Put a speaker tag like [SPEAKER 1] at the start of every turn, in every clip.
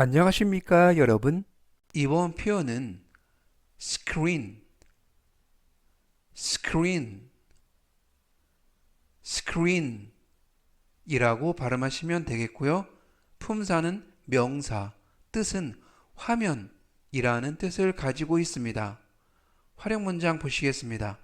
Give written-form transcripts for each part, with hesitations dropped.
[SPEAKER 1] 안녕하십니까, 여러분? 이번 표현은 screen, screen, screen 이라고 발음하시면 되겠고요. 품사는 명사, 뜻은 화면이라는 뜻을 가지고 있습니다. 활용 문장 보시겠습니다.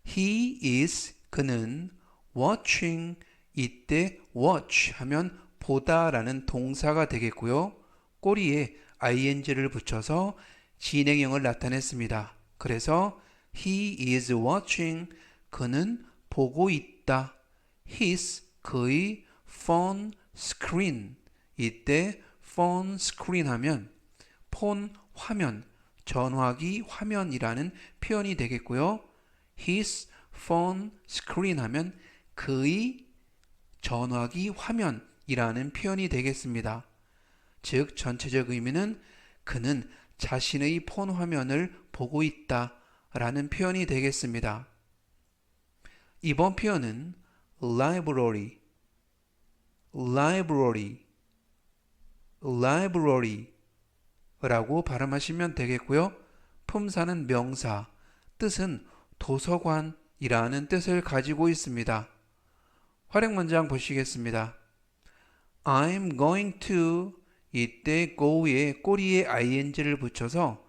[SPEAKER 1] He is, 그는 watching, 이때 watch 하면 보다라는 동사가 되겠고요. 꼬리에 ing를 붙여서 진행형을 나타냈습니다. 그래서 he is watching, 그는 보고 있다. his, 그의 phone screen, 이때 phone screen 하면 폰 화면, 전화기 화면이라는 표현이 되겠고요. his phone screen 하면 그의 전화기 화면이라는 표현이 되겠습니다. 즉 전체적 의미는 그는 자신의 폰 화면을 보고 있다 라는 표현이 되겠습니다. 이번 표현은 library, library, library 라고 발음하시면 되겠고요. 품사는 명사, 뜻은 도서관이라는 뜻을 가지고 있습니다. 활용 문장 보시겠습니다. I'm going to, 이때 go에 꼬리에 ing를 붙여서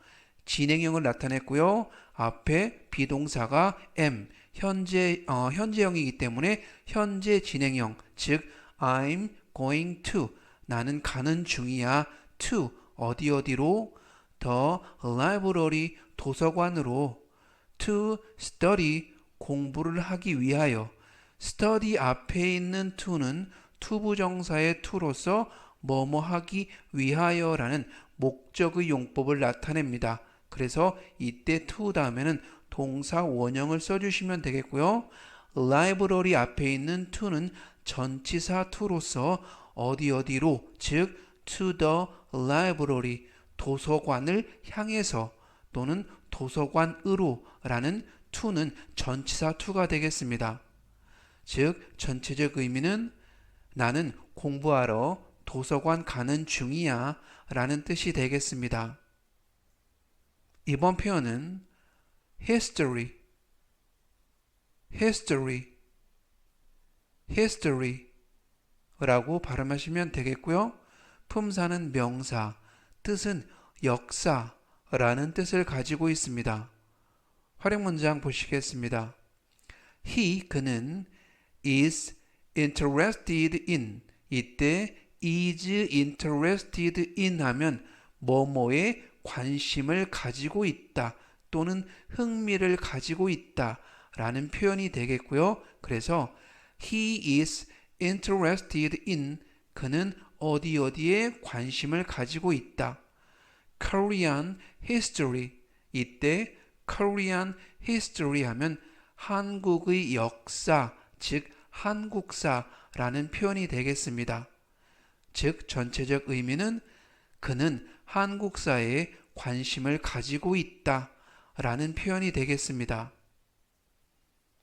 [SPEAKER 1] 진행형을 나타냈고요. 앞에 비동사가 am, 현재형이기 때문에 현재 진행형, 즉 I'm going to, 나는 가는 중이야. to, 어디로? the library, 도서관으로. to study, 공부를 하기 위하여. study 앞에 있는 to는 투부정사의 to로서 뭐뭐 하기 위하여라는 목적의 용법을 나타냅니다. 그래서 이때 to 다음에는 동사 원형을 써주시면 되겠고요. library 앞에 있는 to는 전치사 to로서 어디로, 즉 to the library, 도서관을 향해서 또는 도서관으로 라는 to는 전치사 to가 되겠습니다. 즉 전체적 의미는 나는 공부하러 도서관 가는 중이야 라는 뜻이 되겠습니다. 이번 표현은 history, history, history 라고 발음하시면 되겠고요. 품사는 명사, 뜻은 역사라는 뜻을 가지고 있습니다. 활용 문장 보시겠습니다. He, 그는 is interested in, 이때 is interested in 하면 뭐뭐에 관심을 가지고 있다 또는 흥미를 가지고 있다 라는 표현이 되겠고요. 그래서 he is interested in, 그는 어디에 관심을 가지고 있다. Korean history, 이때 Korean history 하면 한국의 역사, 즉 한국사라는 표현이 되겠습니다. 즉 전체적 의미는 그는 한국사에 관심을 가지고 있다 라는 표현이 되겠습니다.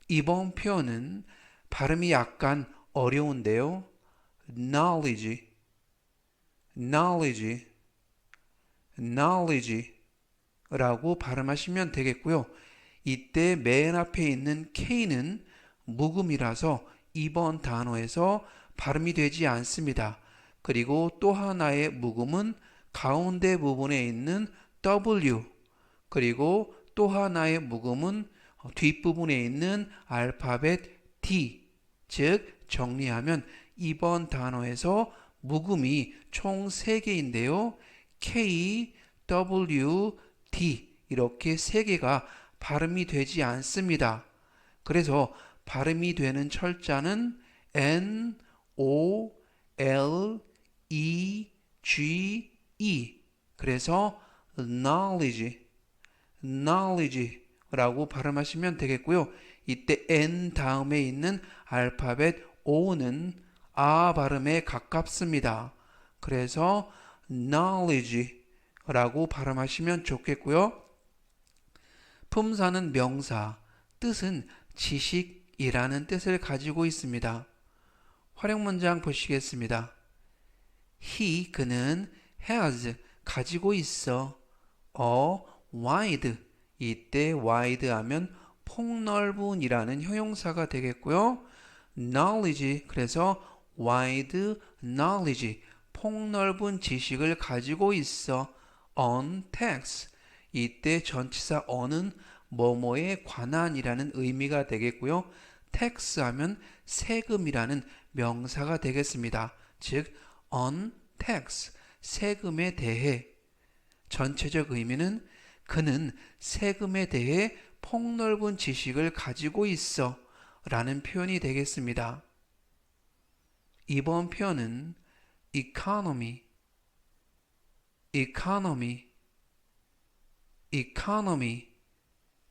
[SPEAKER 1] 이번 표현은 발음이 약간 어려운데요. knowledge, knowledge, knowledge 라고 발음하시면 되겠고요. 이때 맨 앞에 있는 K는 묵음이라서 이번 단어에서 발음이 되지 않습니다. 그리고 또 하나의 묵음은 가운데 부분에 있는 W, 그리고 또 하나의 묵음은 뒷부분에 있는 알파벳 D, 즉 정리하면 이번 단어에서 묵음이 총 3개인데요. K, W, D 이렇게 3개가 발음이 되지 않습니다. 그래서 발음이 되는 철자는 N, O, L, E, G, E. 그래서 knowledge, knowledge 라고 발음하시면 되겠고요. 이때 N 다음에 있는 알파벳 O는 아 발음에 가깝습니다. 그래서 knowledge 라고 발음하시면 좋겠고요. 품사는 명사, 뜻은 지식이라는 뜻을 가지고 있습니다. 활용 문장 보시겠습니다. 그는 has 가지고 있어. a wide 이때 wide 하면 폭넓은이라는 형용사가 되겠고요. knowledge 그래서 wide knowledge 폭넓은 지식을 가지고 있어. on tax 이때 전치사 on은 뭐뭐에 관한이라는 의미가 되겠고요. tax 하면 세금이라는 명사가 되겠습니다. 즉 on tax 세금에 대해 전체적 의미는 그는 세금에 대해 폭넓은 지식을 가지고 있어 라는 표현이 되겠습니다. 이번 표현은 economy,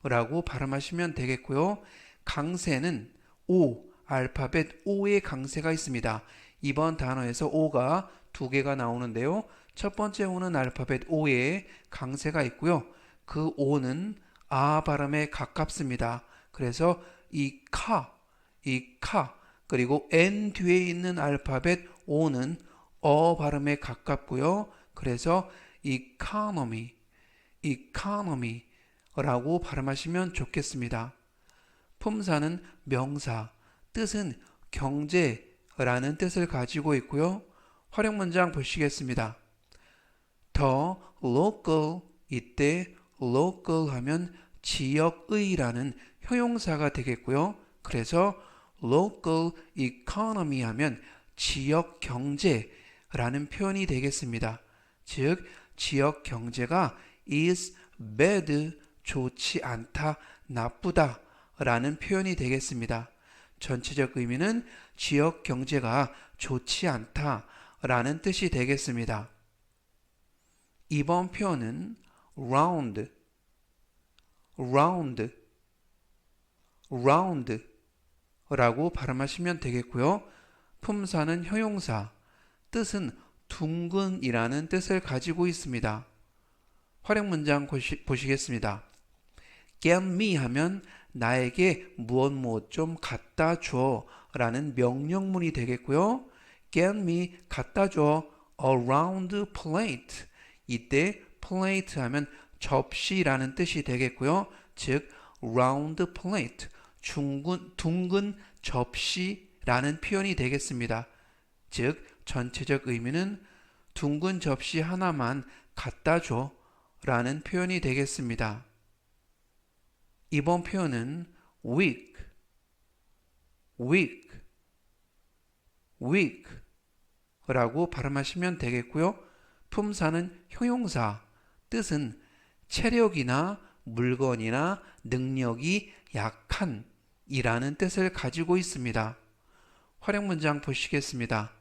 [SPEAKER 1] 라고 발음하시면 되겠고요. 강세는 O, 알파벳 O의 강세가 있습니다. 이번 단어에서 O가 두 개가 나오는데요. 첫 번째 O는 알파벳 O의 강세가 있고요. 그 O는 아 발음에 가깝습니다. 그래서 이 그리고 N 뒤에 있는 알파벳 O는 발음에 가깝고요. 그래서 economy라고 발음하시면 좋겠습니다. 품사는 명사, 뜻은 경제라는 뜻을 가지고 있고요. 활용 문장 보시겠습니다. The local 이때 local 하면 지역의라는 형용사가 되겠고요. 그래서 local economy 하면 지역 경제라는 표현이 되겠습니다. 즉 지역 경제가 is bad 좋지 않다, 나쁘다 라는 표현이 되겠습니다. 전체적 의미는 지역 경제가 좋지 않다 라는 뜻이 되겠습니다. 이번 표현은 round 라고 발음하시면 되겠고요. 품사는 형용사, 뜻은 둥근이라는 뜻을 가지고 있습니다. 활용 문장 보시겠습니다. Get me 하면 나에게 무엇 좀 갖다 줘 라는 명령문이 되겠고요. Get me 갖다 줘 a round plate 이때 plate 하면 접시라는 뜻이 되겠고요. 즉 round plate 둥근 접시라는 표현이 되겠습니다. 즉 전체적 의미는 둥근 접시 하나만 갖다 줘 라는 표현이 되겠습니다. 이번 표현은 weak 라고 발음하시면 되겠고요. 품사는 형용사, 뜻은 체력이나 물건이나 능력이 약한 이라는 뜻을 가지고 있습니다. 활용 문장 보시겠습니다.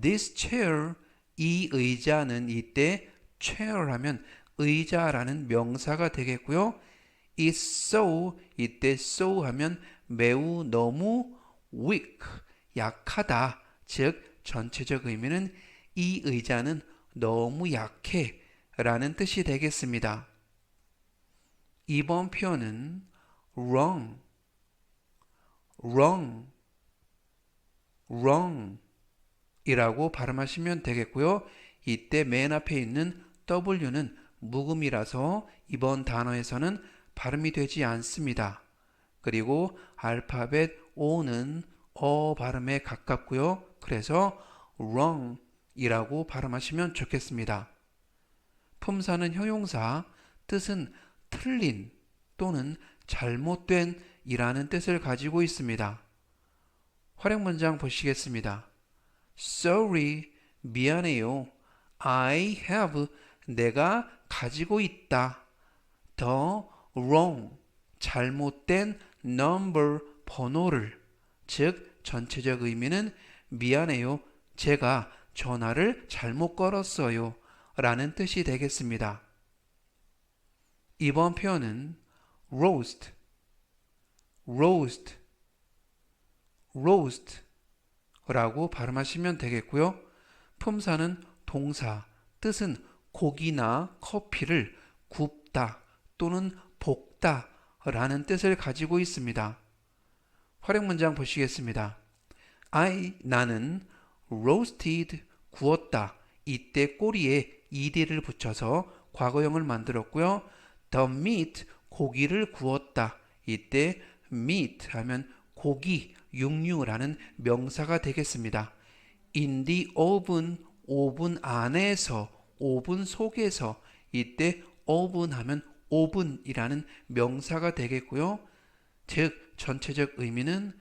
[SPEAKER 1] This chair, 이 의자는 이때 chair 하면 의자라는 명사가 되겠고요. is so, 이때 so 하면 매우 너무 weak, 약하다. 즉 전체적 의미는 이 의자는 너무 약해 라는 뜻이 되겠습니다. 이번 표현은 wrong 이라고 발음하시면 되겠고요. 이때 맨 앞에 있는 W는 묵음이라서 이번 단어에서는 발음이 되지 않습니다. 그리고 알파벳 O는 발음에 가깝고요. 그래서 wrong 이라고 발음하시면 좋겠습니다. 품사는 형용사, 뜻은 틀린 또는 잘못된 이라는 뜻을 가지고 있습니다. 활용 문장 보시겠습니다. Sorry, 미안해요. I have, 내가 가지고 있다. The wrong, 잘못된 number, 번호를. 즉 전체적 의미는 미안해요. 제가 전화를 잘못 걸었어요. 라는 뜻이 되겠습니다. 이번 표현은 roast 라고 발음하시면 되겠고요. 품사는 동사, 뜻은 고기나 커피를 굽다 또는 볶다 라는 뜻을 가지고 있습니다. 활용 문장 보시겠습니다. 나는 roasted 구웠다. 이때 꼬리에 ed를 붙여서 과거형을 만들었고요. The meat, 고기를 구웠다. 이때 meat 하면 고기, 육류라는 명사가 되겠습니다. In the oven, 오븐 안에서, 오븐 속에서, 이때 oven 하면 오븐이라는 명사가 되겠고요. 즉 전체적 의미는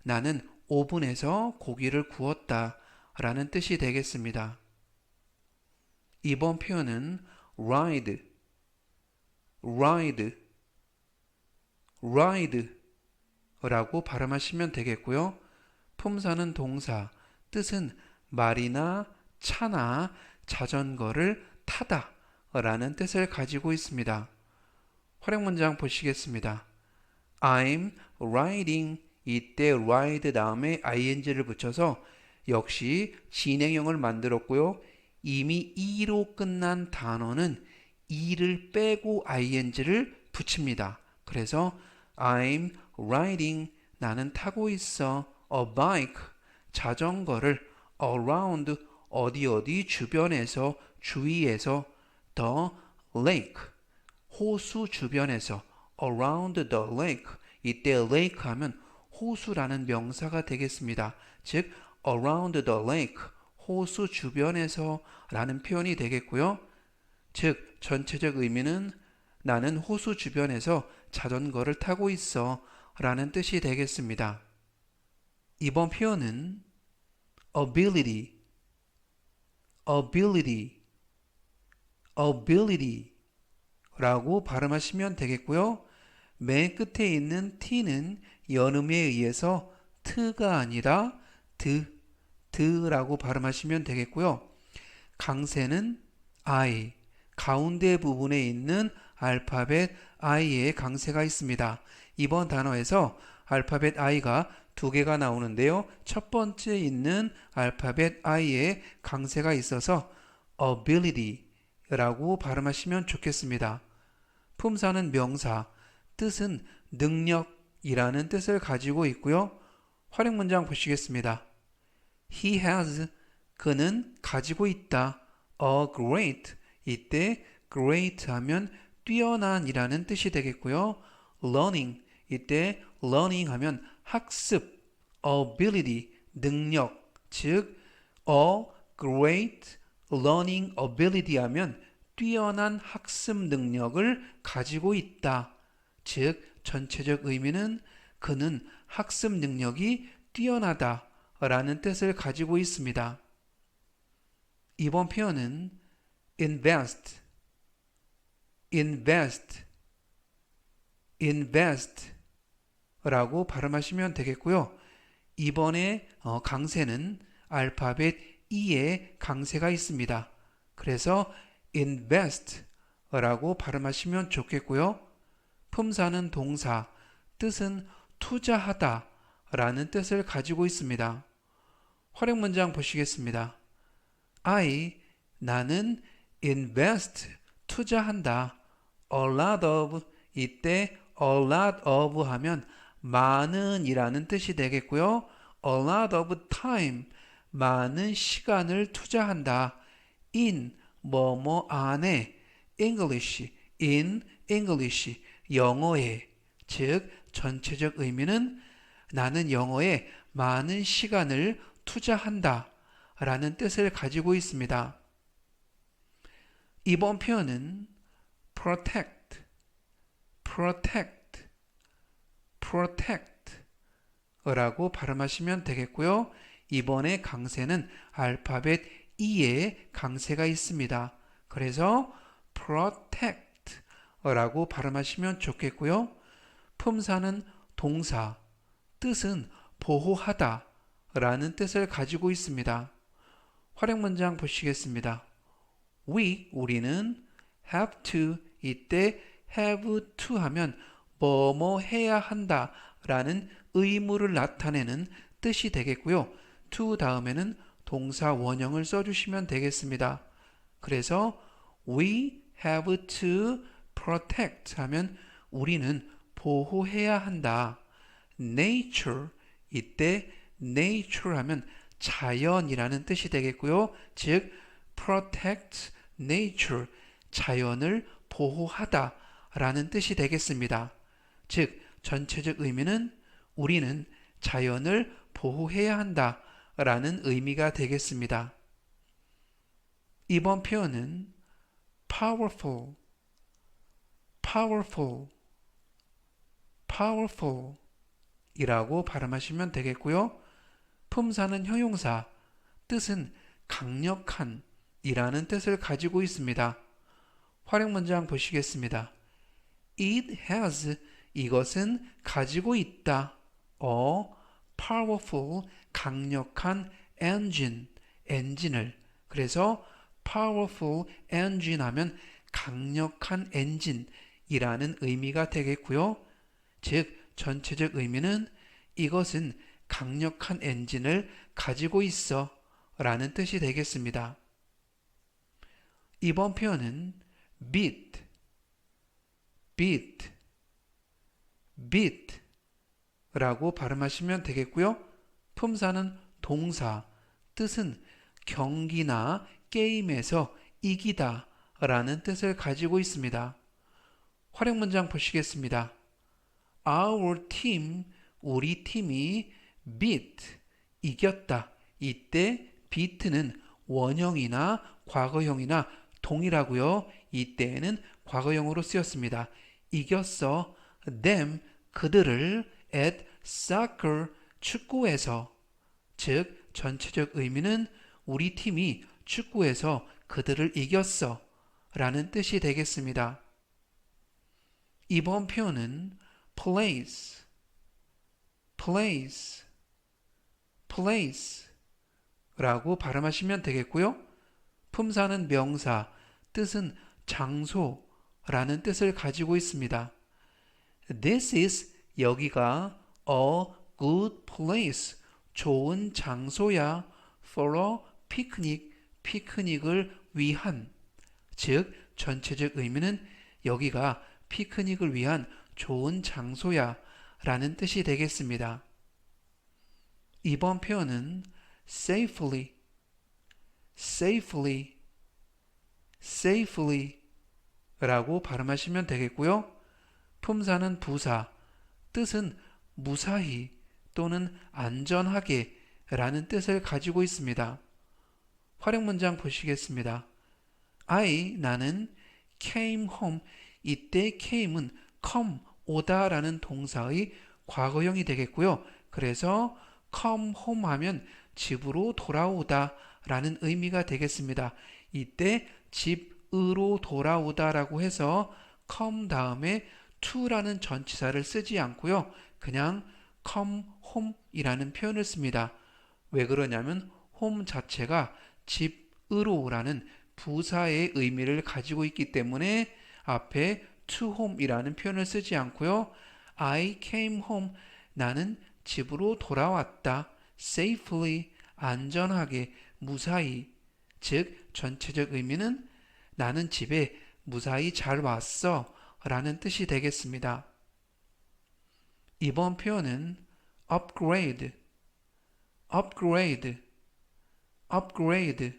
[SPEAKER 1] 나는 오븐에서 고기를 구웠다 라는 뜻이 되겠습니다. 이번 표현은 ride, ride, ride 라고 발음하시면 되겠고요. 품사는 동사, 뜻은 말이나 차나 자전거를 타다 라는 뜻을 가지고 있습니다. 활용 문장 보시겠습니다. I'm riding, 이때 ride 다음에 ing를 붙여서 역시 진행형을 만들었고요. 이미 e로 끝난 단어는 e를 빼고 ing를 붙입니다. 그래서 I'm riding, 나는 타고 있어. a bike, 자전거를 around, 어디 주변에서, 주위에서. the lake, 호수 주변에서. around the lake, 이때 lake 하면 호수라는 명사가 되겠습니다. 즉 around the lake, 호수 주변에서 라는 표현이 되겠고요. 즉 전체적 의미는 나는 호수 주변에서 자전거를 타고 있어 라는 뜻이 되겠습니다. 이번 표현은 ability, ability, ability 라고 발음하시면 되겠고요. 맨 끝에 있는 t는 연음에 의해서 트가 아니라 드라고 발음하시면 되겠고요. 강세는 I, 가운데 부분에 있는 알파벳 I에 강세가 있습니다. 이번 단어에서 알파벳 I가 두 개가 나오는데요. 첫 번째 있는 알파벳 I에 강세가 있어서 ability라고 발음하시면 좋겠습니다. 품사는 명사, 뜻은 능력이라는 뜻을 가지고 있고요. 활용 문장 보시겠습니다. He has, 그는 가지고 있다. a great, 이때 great 하면 뛰어난이라는 뜻이 되겠고요. learning, 이때 learning 하면 학습, ability, 능력, 즉 a great learning ability 하면 뛰어난 학습 능력을 가지고 있다. 즉 전체적 의미는 그는 학습 능력이 뛰어나다 라는 뜻을 가지고 있습니다. 이번 표현은 invest, invest, invest 라고 발음하시면 되겠고요. 이번에 강세는 알파벳 E에 강세가 있습니다. 그래서 invest 라고 발음하시면 좋겠고요. 품사는 동사, 뜻은 투자하다 라는 뜻을 가지고 있습니다. 활용 문장 보시겠습니다. 나는 invest, 투자한다. a lot of, 이때 a lot of 하면 많은 이라는 뜻이 되겠고요. a lot of time, 많은 시간을 투자한다. in, 뭐뭐 안에, English, in English, 영어에. 즉 전체적 의미는 나는 영어에 많은 시간을 투자한다 라는 뜻을 가지고 있습니다. 이번 표현은 protect, protect, protect 라고 발음하시면 되겠고요. 이번에 강세는 알파벳 E에 강세가 있습니다. 그래서 protect 라고 발음하시면 좋겠고요. 품사는 동사, 뜻은 보호하다 라는 뜻을 가지고 있습니다. 활용 문장 보시겠습니다. 우리는 have to, 이때 have to 하면 뭐뭐 해야 한다 라는 의무를 나타내는 뜻이 되겠고요. to 다음에는 동사 원형을 써주시면 되겠습니다. 그래서 we have to protect 하면 우리는 보호해야 한다. nature, 이때 nature 하면 자연이라는 뜻이 되겠고요. 즉 protect nature, 자연을 보호하다 라는 뜻이 되겠습니다. 즉 전체적 의미는 우리는 자연을 보호해야 한다 라는 의미가 되겠습니다. 이번 표현은 powerful, powerful, powerful 이라고 발음하시면 되겠고요. 품사는 형용사, 뜻은 강력한 이라는 뜻을 가지고 있습니다. 활용 문장 보시겠습니다. It has, 이것은 가지고 있다. A powerful, 강력한 engine, 엔진을. 그래서 powerful engine 하면 강력한 엔진이라는 의미가 되겠고요. 즉 전체적 의미는 이것은 강력한 엔진을 가지고 있어 라는 뜻이 되겠습니다. 이번 표현은 beat, beat, beat 라고 발음하시면 되겠고요. 품사는 동사, 뜻은 경기나 게임에서 이기다 라는 뜻을 가지고 있습니다. 활용 문장 보시겠습니다. Our team, 우리 팀이 beat, 이겼다. 이때 beat는 원형이나 과거형이나 동일하고요. 이때에는 과거형으로 쓰였습니다. 이겼어. them, 그들을 at soccer, 축구에서. 즉 전체적 의미는 우리 팀이 축구에서 그들을 이겼어 라는 뜻이 되겠습니다. 이번 표현은 place, place, place 라고 발음하시면 되겠고요. 품사는 명사, 뜻은 장소라는 뜻을 가지고 있습니다. This is, 여기가 a good place, 좋은 장소야 for a picnic, 피크닉을 위한. 즉 전체적 의미는 여기가 피크닉을 위한 좋은 장소야 라는 뜻이 되겠습니다. 이번 표현은 safely, safely, safely 라고 발음하시면 되겠고요. 품사는 부사, 뜻은 무사히 또는 안전하게 라는 뜻을 가지고 있습니다. 활용 문장 보시겠습니다. 나는 came home, 이때 came은 come, 오다 라는 동사의 과거형이 되겠고요. 그래서 come home 하면 집으로 돌아오다 라는 의미가 되겠습니다. 이때 집으로 돌아오다 라고 해서 come 다음에 to라는 전치사를 쓰지 않고요. 그냥 come home 이라는 표현을 씁니다. 왜 그러냐면 home 자체가 집으로 라는 부사의 의미를 가지고 있기 때문에 앞에 to home 이라는 표현을 쓰지 않고요. I came home, 나는 집으로 돌아왔다. safely, 안전하게, 무사히. 즉 전체적 의미는 나는 집에 무사히 잘 왔어 라는 뜻이 되겠습니다. 이번 표현은 upgrade, upgrade, upgrade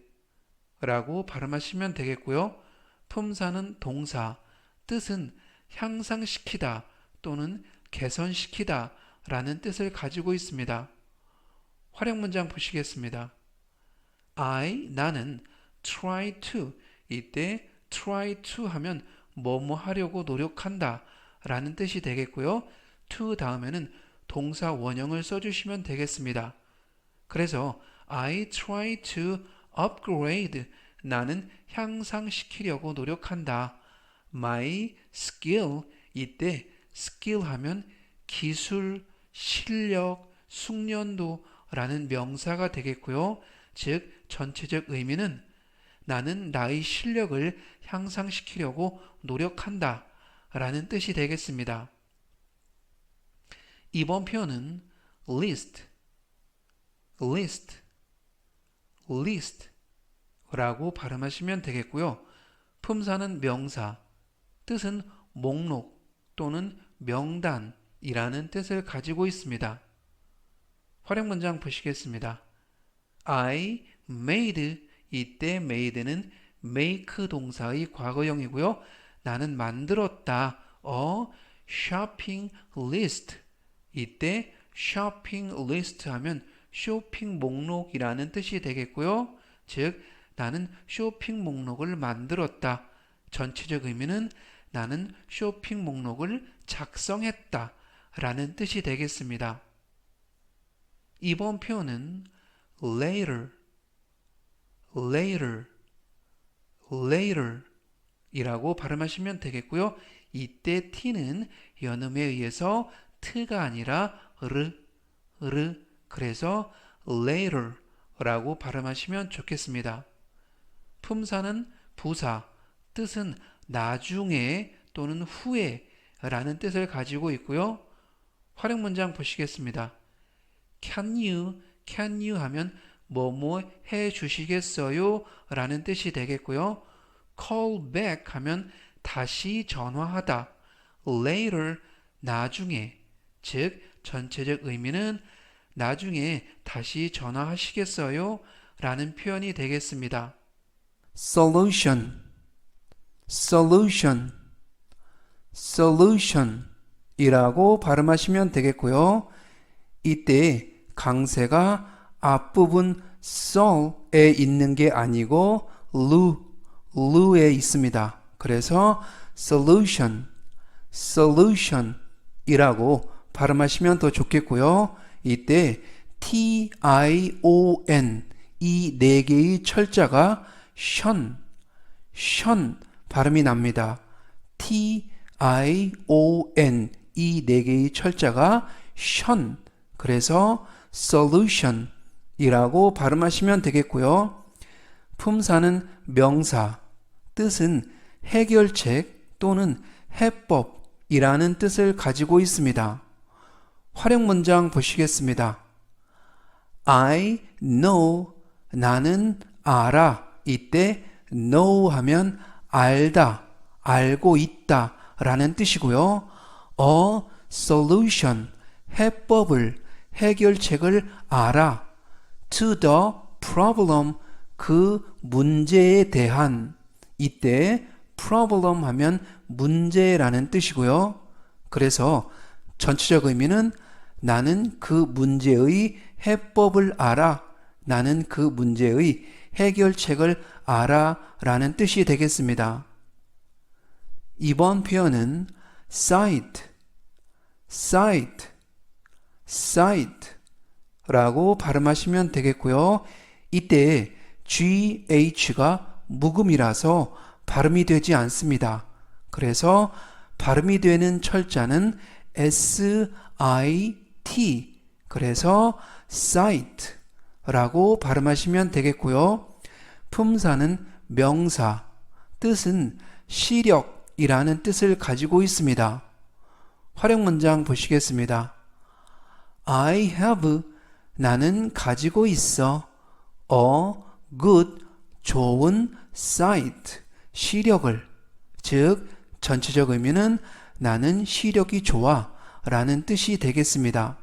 [SPEAKER 1] 라고 발음하시면 되겠고요. 품사는 동사, 뜻은 향상시키다 또는 개선시키다 라는 뜻을 가지고 있습니다. 활용 문장 보시겠습니다. 나는 try to, 이때 try to 하면 뭐뭐 하려고 노력한다 라는 뜻이 되겠고요. to 다음에는 동사 원형을 써주시면 되겠습니다. 그래서 I try to upgrade, 나는 향상시키려고 노력한다. My skill, 이때 skill 하면 기술, 실력, 숙련도 라는 명사가 되겠고요. 즉 전체적 의미는 나는 나의 실력을 향상시키려고 노력한다 라는 뜻이 되겠습니다. 이번 표현은 list, list, list 라고 발음하시면 되겠고요. 품사는 명사, 뜻은 목록 또는 명단이라는 뜻을 가지고 있습니다. 활용 문장 보시겠습니다. I made 이때 made는 make 동사의 과거형이고요. 나는 만들었다. shopping list 이때 shopping list 하면 쇼핑 목록이라는 뜻이 되겠고요. 즉 나는 쇼핑 목록을 만들었다. 전체적 의미는 나는 쇼핑 목록을 작성했다 라는 뜻이 되겠습니다. 이번 표현은 later, later, later 이라고 발음하시면 되겠고요. 이때 t는 연음에 의해서 트가 아니라 르 그래서 later 라고 발음하시면 좋겠습니다. 품사는 부사, 뜻은 나중에 또는 후에 라는 뜻을 가지고 있고요. 활용 문장 보시겠습니다. Can you 하면 뭐뭐 해 주시겠어요? 라는 뜻이 되겠고요. call back 하면 다시 전화하다. later, 나중에. 즉, 전체적 의미는 나중에 다시 전화하시겠어요? 라는 표현이 되겠습니다. solution, solution, solution 이라고 발음하시면 되겠고요. 이때 강세가 앞부분 sol에 있는 게 아니고 lu에 있습니다. 그래서 solution, solution 이라고 발음하시면 더 좋겠고요. 이때 tion 이 네 개의 철자가 션 발음이 납니다. tion 이 네 개의 철자가 션 그래서 solution 이라고 발음하시면 되겠고요. 품사는 명사, 뜻은 해결책 또는 해법이라는 뜻을 가지고 있습니다. 활용 문장 보시겠습니다. I know, 나는 알아. 이때 know 하면 알다, 알고 있다 라는 뜻이고요. A solution, 해법을, 해결책을 알아. To the problem, 그 문제에 대한. 이때 problem 하면 문제라는 뜻이고요. 그래서 전체적 의미는 나는 그 문제의 해법을 알아. 나는 그 문제의 해결책을 알아 라는 뜻이 되겠습니다. 이번 표현은 cite, cite, cite 라고 발음하시면 되겠고요. 이때 GH가 묵음이라서 발음이 되지 않습니다. 그래서 발음이 되는 철자는 SIT 그래서 cite 라고 발음하시면 되겠고요. 품사는 명사, 뜻은 시력이라는 뜻을 가지고 있습니다. 활용 문장 보시겠습니다. I have, 나는 가지고 있어. A good, 좋은 sight, 시력을. 즉, 전체적 의미는 나는 시력이 좋아 라는 뜻이 되겠습니다.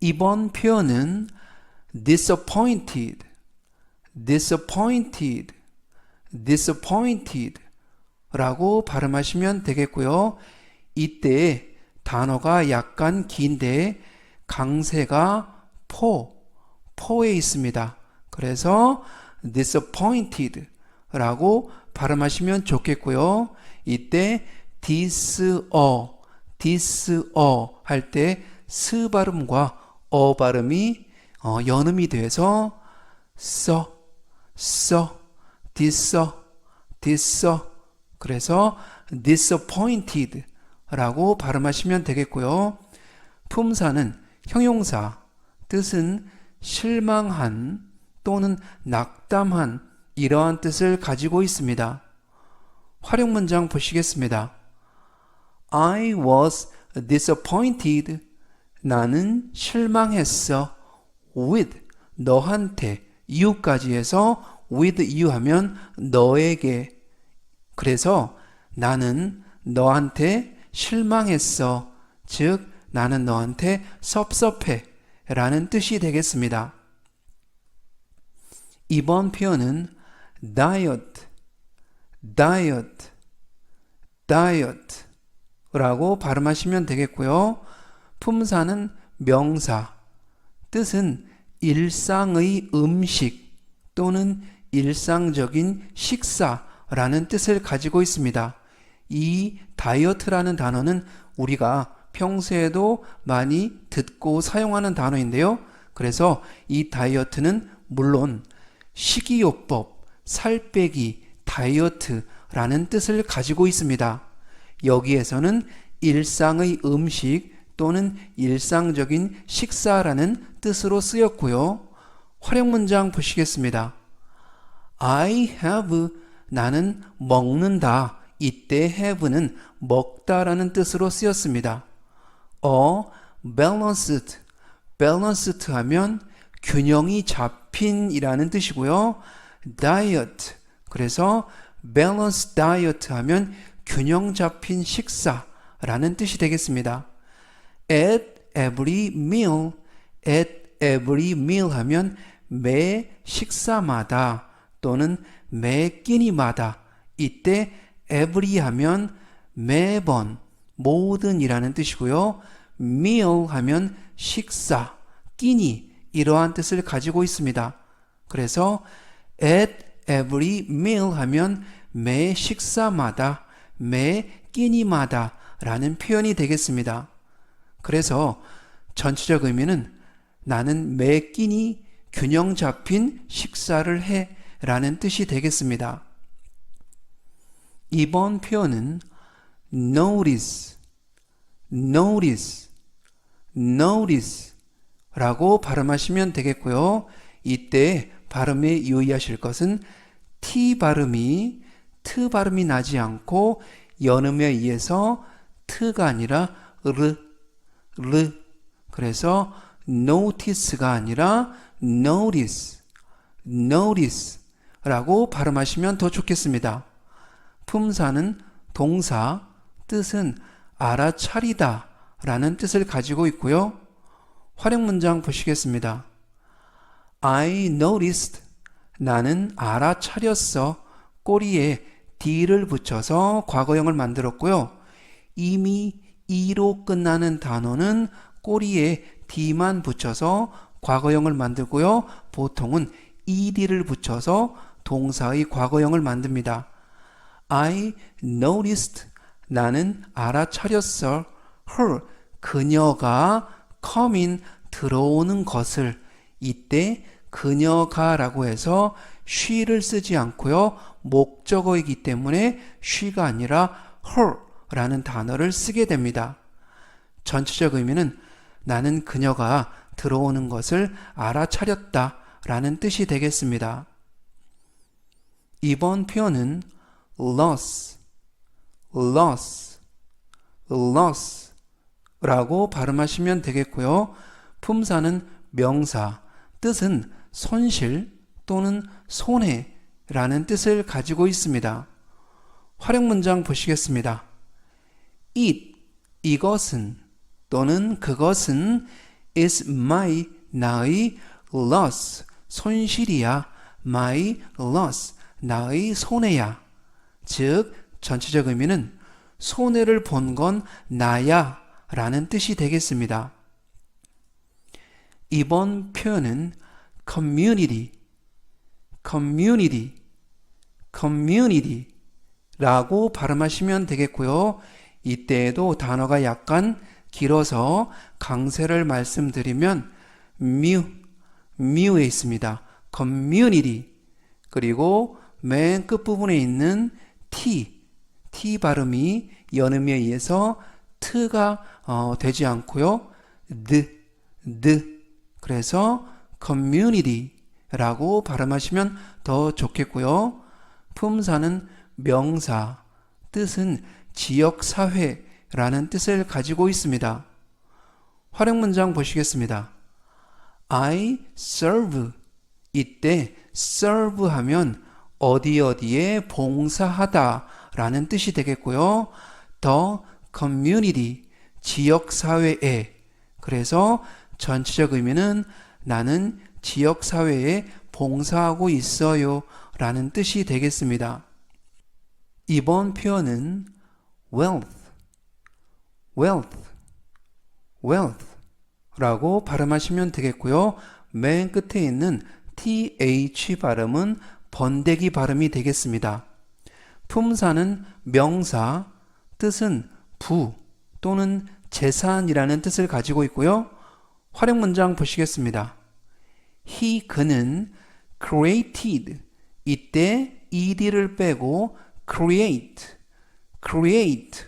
[SPEAKER 1] 이번 표현은 disappointed, disappointed, disappointed 라고 발음하시면 되겠고요. 이때 단어가 약간 긴데 강세가 포에 있습니다. 그래서 disappointed 라고 발음하시면 좋겠고요. 이때 diso 할 때 스 발음과 발음이 연음이 돼서 diso 그래서 disappointed 라고 발음하시면 되겠고요. 품사는 형용사, 뜻은 실망한 또는 낙담한 이러한 뜻을 가지고 있습니다. 활용 문장 보시겠습니다. I was disappointed. 나는 실망했어. with, 너한테, you까지 해서 with you 하면 너에게. 그래서 나는 너한테 실망했어. 즉, 나는 너한테 섭섭해 라는 뜻이 되겠습니다. 이번 표현은 diet, diet, diet 라고 발음하시면 되겠고요. 품사는 명사, 뜻은 일상의 음식 또는 일상적인 식사라는 뜻을 가지고 있습니다. 이 다이어트라는 단어는 우리가 평소에도 많이 듣고 사용하는 단어인데요. 그래서 이 다이어트는 물론 식이요법, 살 빼기, 다이어트라는 뜻을 가지고 있습니다. 여기에서는 일상의 음식 또는 일상적인 식사라는 뜻으로 쓰였고요. 활용 문장 보시겠습니다. I have, 나는 먹는다. 이때 have는 먹다라는 뜻으로 쓰였습니다. balanced, balanced 하면 균형이 잡힌 이라는 뜻이고요. diet, 그래서 balanced diet 하면 균형 잡힌 식사라는 뜻이 되겠습니다. At every meal, at every meal 하면 매 식사마다 또는 매 끼니마다, 이때 every 하면 매번, 모든이라는 뜻이고요. meal 하면 식사, 끼니, 이러한 뜻을 가지고 있습니다. 그래서 at every meal 하면 매 식사마다, 매 끼니마다 라는 표현이 되겠습니다. 그래서 전체적 의미는 나는 매 끼니 균형 잡힌 식사를 해 라는 뜻이 되겠습니다. 이번 표현은 notice, notice, notice 라고 발음하시면 되겠고요. 이때 발음에 유의하실 것은 T 발음이 트 발음이 나지 않고 연음에 의해서 트가 아니라 르, 그래서 notice가 아니라 notice, notice 라고 발음하시면 더 좋겠습니다. 품사는 동사, 뜻은 알아차리다 라는 뜻을 가지고 있고요. 활용 문장 보시겠습니다. I noticed, 나는 알아차렸어. 꼬리에 D를 붙여서 과거형을 만들었고요. 이미 E로 끝나는 단어는 꼬리에 D만 붙여서 과거형을 만들고요. 보통은 ED를 붙여서 동사의 과거형을 만듭니다. I noticed, 나는 알아차렸어. her, 그녀가 come in, 들어오는 것을. 이때 그녀가 라고 해서 she를 쓰지 않고요. 목적어이기 때문에 she가 아니라 her 라는 단어를 쓰게 됩니다. 전체적 의미는 나는 그녀가 들어오는 것을 알아차렸다 라는 뜻이 되겠습니다. 이번 표현은 loss, loss, loss 라고 발음하시면 되겠고요. 품사는 명사, 뜻은 손실 또는 손해라는 뜻을 가지고 있습니다. 활용 문장 보시겠습니다. It, 이것은 또는 그것은 is my, 나의 loss, 손실이야. my loss, 나의 손해야. 즉 전체적 의미는 손해를 본 건 나야 라는 뜻이 되겠습니다. 이번 표현은 community, community, community 라고 발음하시면 되겠고요. 이때에도 단어가 약간 길어서 강세를 말씀드리면 mu에 있습니다. community, 그리고 맨 끝부분에 있는 t 발음이 연음에 의해서 t가 되지 않고요. 그래서 community 라고 발음하시면 더 좋겠고요. 품사는 명사, 뜻은 지역사회라는 뜻을 가지고 있습니다. 활용 문장 보시겠습니다. I serve, 이때 serve 하면 어디에 봉사하다 라는 뜻이 되겠고요. the community, 지역사회에, 그래서 전체적 의미는 나는 지역사회에 봉사하고 있어요 라는 뜻이 되겠습니다. 이번 표현은 wealth, wealth, wealth 라고 발음하시면 되겠고요. 맨 끝에 있는 th 발음은 번데기 발음이 되겠습니다. 품사는 명사, 뜻은 부 또는 재산이라는 뜻을 가지고 있고요. 활용 문장 보시겠습니다. 그는 created, 이때 ed를 빼고 create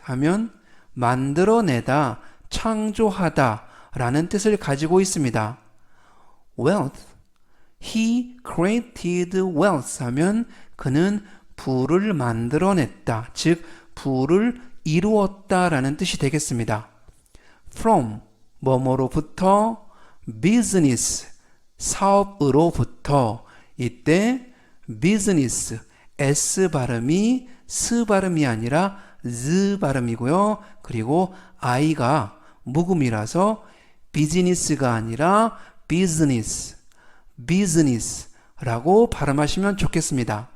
[SPEAKER 1] 하면 만들어내다, 창조하다 라는 뜻을 가지고 있습니다. wealth, he created wealth 하면 그는 부를 만들어냈다, 즉 부를 이루었다 라는 뜻이 되겠습니다. from, 뭐뭐로부터, business, 사업으로부터, 이때 business, S 발음이 스 발음이 아니라 Z 발음이고요. 그리고 I가 묵음이라서 비즈니스가 아니라 business, business라고 발음하시면 좋겠습니다.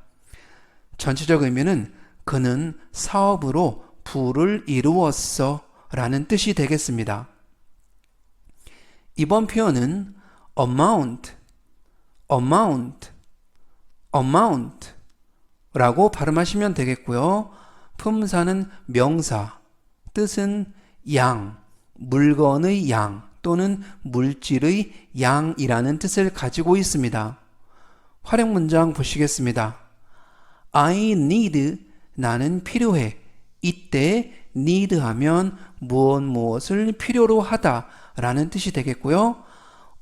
[SPEAKER 1] 전체적 의미는 그는 사업으로 부를 이루었어 라는 뜻이 되겠습니다. 이번 표현은 amount, amount, amount 라고 발음하시면 되겠고요. 품사는 명사, 뜻은 양, 물건의 양 또는 물질의 양이라는 뜻을 가지고 있습니다. 활용 문장 보시겠습니다. I need, 나는 필요해. 이때 need 하면 무엇을 필요로 하다 라는 뜻이 되겠고요.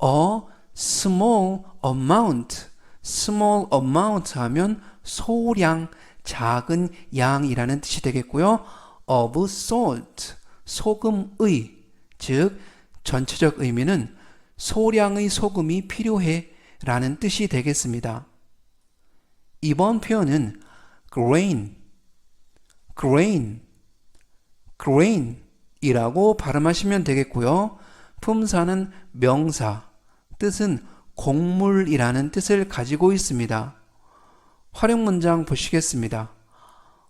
[SPEAKER 1] A small amount, small amount 하면 소량, 작은 양이라는 뜻이 되겠고요. of salt, 소금의, 즉 전체적 의미는 소량의 소금이 필요해 라는 뜻이 되겠습니다. 이번 표현은 grain, grain, grain 이라고 발음하시면 되겠고요. 품사는 명사, 뜻은 곡물이라는 뜻을 가지고 있습니다. 활용 문장 보시겠습니다.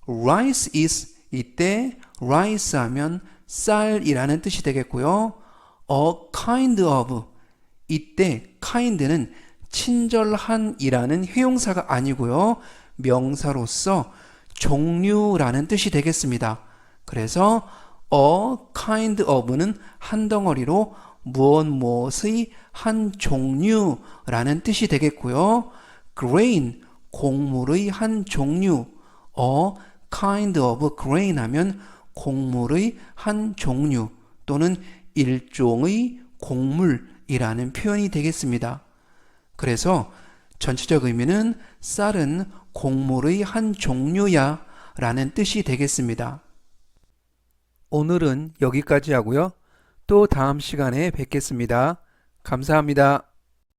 [SPEAKER 1] rice is, 이때 rice 하면 쌀이라는 뜻이 되겠고요. a kind of, 이때 kind는 친절한이라는 형용사가 아니고요. 명사로서 종류라는 뜻이 되겠습니다. 그래서 a kind of는 한 덩어리로 무엇의 한 종류라는 뜻이 되겠고요. grain, 곡물의 한 종류, a kind of grain 하면 곡물의 한 종류 또는 일종의 곡물이라는 표현이 되겠습니다. 그래서 전체적 의미는 쌀은 곡물의 한 종류야 라는 뜻이 되겠습니다. 오늘은 여기까지 하고요. 또 다음 시간에 뵙겠습니다. 감사합니다.